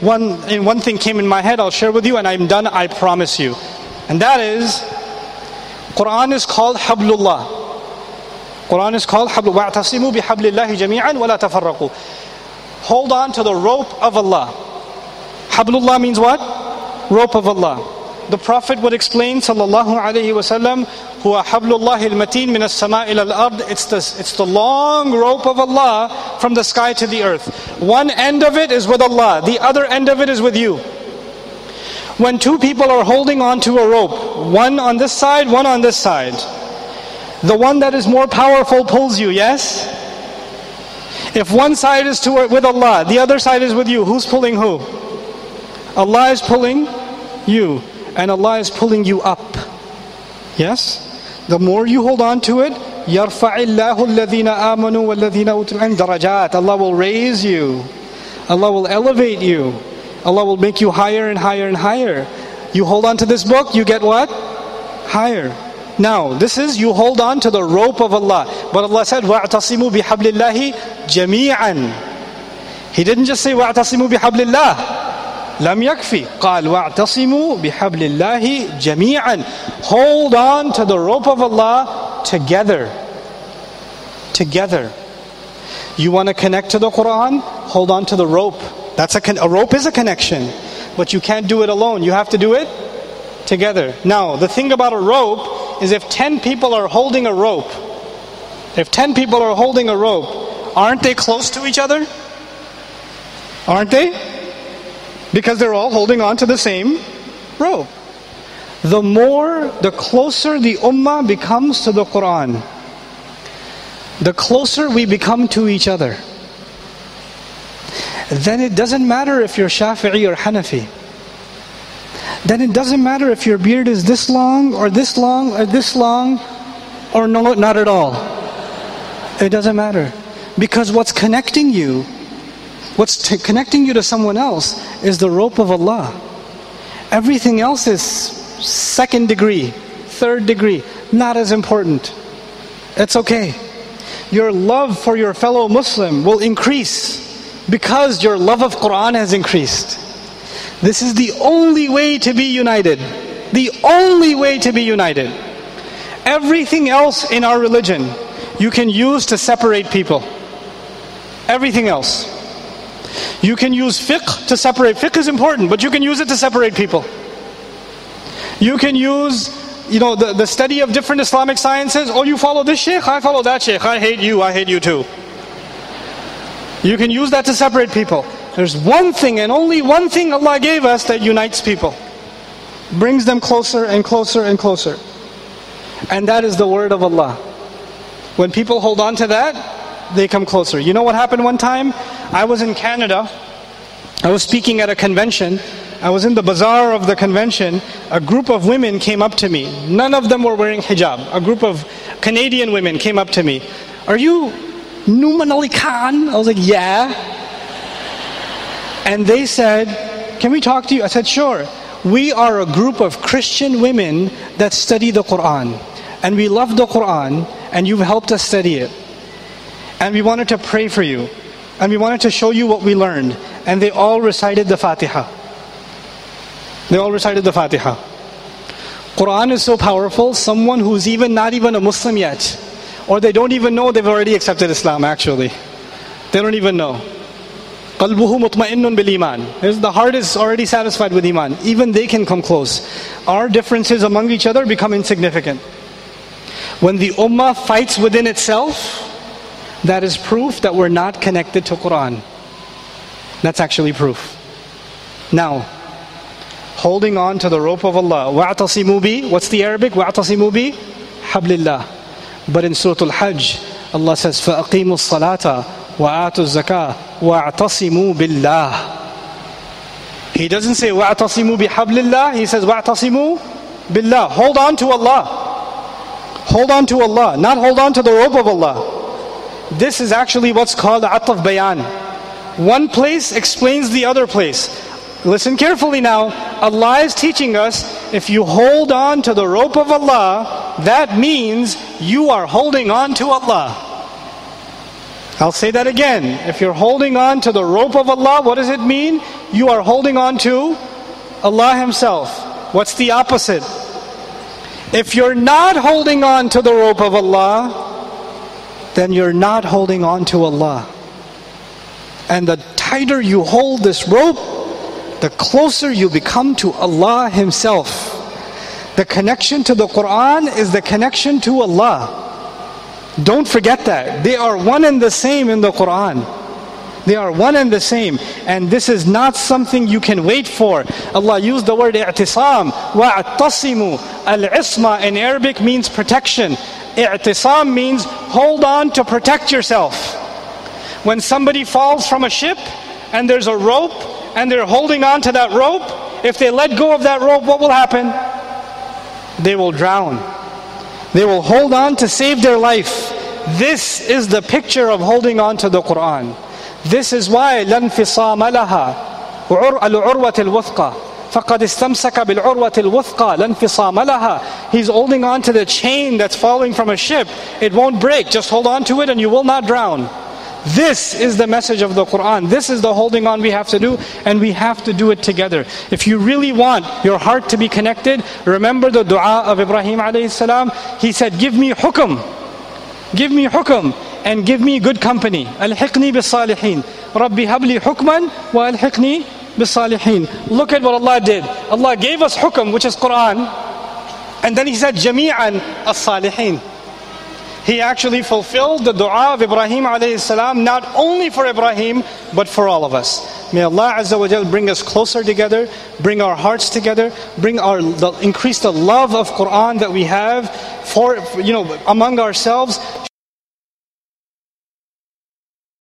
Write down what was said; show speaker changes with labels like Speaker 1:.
Speaker 1: one thing came in my head, I'll share with you, and I'm done, I promise you. And that is, Qur'an is called Hablullah. Qur'an is called Hablullah. وَاعْتَصِمُوا بِحَبْلِ اللَّهِ جَمِيعًا وَلَا تَفَرَّقُوا. Hold on to the rope of Allah. Hablullah means what? Rope of Allah. The Prophet would explain, sallallahu alayhi wa sallam, huwa hablullahi al-mateen min as-sama' ila al-ard. It's the long rope of Allah from the sky to the earth. One end of it is with Allah, the other end of it is with you. When two people are holding on to a rope, one on this side, one on this side, the one that is more powerful pulls you, yes? If one side is with Allah, the other side is with you, who's pulling who? Allah is pulling you. And Allah is pulling you up. Yes? The more you hold on to it, يَرْفَعِ اللَّهُ الَّذِينَ آمَنُوا وَالَّذِينَ أُوتُوا الْعِلْمَ دَرَجَاتٍ. Allah will raise you. Allah will elevate you. Allah will make you higher and higher and higher. You hold on to this book, you get what? Higher. Now, this is, you hold on to the rope of Allah. But Allah said, وَاعْتَصِمُوا بِحَبْلِ اللَّهِ جَمِيعًا. He didn't just say, وَاعْتَصِمُوا بِحَبْلِ اللَّهِ. لم يكفي قال واعتصموا بحبل الله جميعا. Hold on to the rope of Allah together. Together. You want to connect to the Qur'an? Hold on to the rope. A rope is a connection, but you can't do it alone. You have to do it together. Now, the thing about a rope is if 10 people are holding a rope, aren't they close to each other? Aren't they? Because they're all holding on to the same rope. The closer the ummah becomes to the Qur'an, the closer we become to each other. Then it doesn't matter if you're Shafi'i or Hanafi. Then it doesn't matter if your beard is this long or this long or this long or no, not at all. It doesn't matter. Because what's connecting you to someone else is the rope of Allah. Everything else is second degree, third degree, not as important. It's okay. Your love for your fellow Muslim will increase because your love of Qur'an has increased. This is the only way to be united. The only way to be united. Everything else in our religion you can use to separate people. Everything else. You can use fiqh to separate. Fiqh is important, but you can use it to separate people. You can use, the study of different Islamic sciences. Oh, you follow this sheikh, I follow that sheikh. I hate you too. You can use that to separate people. There's one thing and only one thing Allah gave us that unites people. Brings them closer and closer and closer. And that is the word of Allah. When people hold on to that, they come closer. You know what happened one time? I was in Canada. I was speaking at a convention. I was in the bazaar of the convention. A group of women came up to me. None of them were wearing hijab. A group of Canadian women came up to me. Are you Nouman Ali Khan? I was like, yeah. And they said, can we talk to you? I said, sure. We are a group of Christian women that study the Qur'an. And we love the Qur'an, and you've helped us study it. And we wanted to pray for you. And we wanted to show you what we learned. And they all recited the Fatiha. They all recited the Fatiha. Qur'an is so powerful, someone who's not even a Muslim yet, or they don't even know they've already accepted Islam actually. They don't even know. قَلْبُهُ مُطْمَئِنٌ بِالْإِيمَانِ. The heart is already satisfied with Iman. Even they can come close. Our differences among each other become insignificant. When the ummah fights within itself, that is proof that we're not connected to Qur'an. That's actually proof. Now, holding on to the rope of Allah. وَاعْتَصِمُوا بِي. What's the Arabic? وَاعْتَصِمُوا بِي حَبْلِ اللَّهِ. But in Surah Al-Hajj, Allah says, فَأَقِيمُوا الصَّلَاةَ وَآتُوا الزَّكَاةَ وَاعْتَصِمُوا بِاللَّهِ. He doesn't say وَاعْتَصِمُوا بِحَبْلِ اللَّهِ. He says وَاعْتَصِمُوا بِاللَّهِ. Hold on to Allah. Hold on to Allah. Not hold on to the rope of Allah. This is actually what's called ataf bayan. One place explains the other place. Listen carefully now. Allah is teaching us, if you hold on to the rope of Allah, that means you are holding on to Allah. I'll say that again. If you're holding on to the rope of Allah, what does it mean? you are holding on to Allah Himself. What's the opposite? If you're not holding on to the rope of Allah, then you're not holding on to Allah. And the tighter you hold this rope, the closer you become to Allah Himself. The connection to the Qur'an is the connection to Allah. Don't forget that. They are one and the same in the Qur'an. They are one and the same. And this is not something you can wait for. Allah used the word i'tisam. وَاعْتَصِمُوا. Al-isma in Arabic means protection. I'tisam means hold on to protect yourself. When somebody falls from a ship and there's a rope and they're holding on to that rope, if they let go of that rope, what will happen? They will drown. They will hold on to save their life. This is the picture of holding on to the Qur'an. This is why لَا انْفِصَامَ لَهَا الْعُرْوَةِ الْوُثْقَى فَقَدْ اسْتَمْسَكَ بِالْعُرْوَةِ الْوُثْقَى لَا انْفِصَامَ لَهَا. He's holding on to the chain that's falling from a ship. It won't break. Just hold on to it and you will not drown. This is the message of the Qur'an. This is the holding on we have to do, and we have to do it together. If you really want your heart to be connected, remember the dua of Ibrahim alayhi salam. He said, give me hukum. Give me hukum and give me good company. Alhiqni bis-salihin. Rabbi habli hukman wa alhiqni bis-salihin. Look at what Allah did. Allah gave us hukum, which is Qur'an. And then He said, jami'an as-salihin. He actually fulfilled the dua of Ibrahim alayhi salam, not only for Ibrahim, but for all of us. May Allah Azza wa Jal bring us closer together, bring our hearts together, increase the love of Qur'an that we have for among ourselves,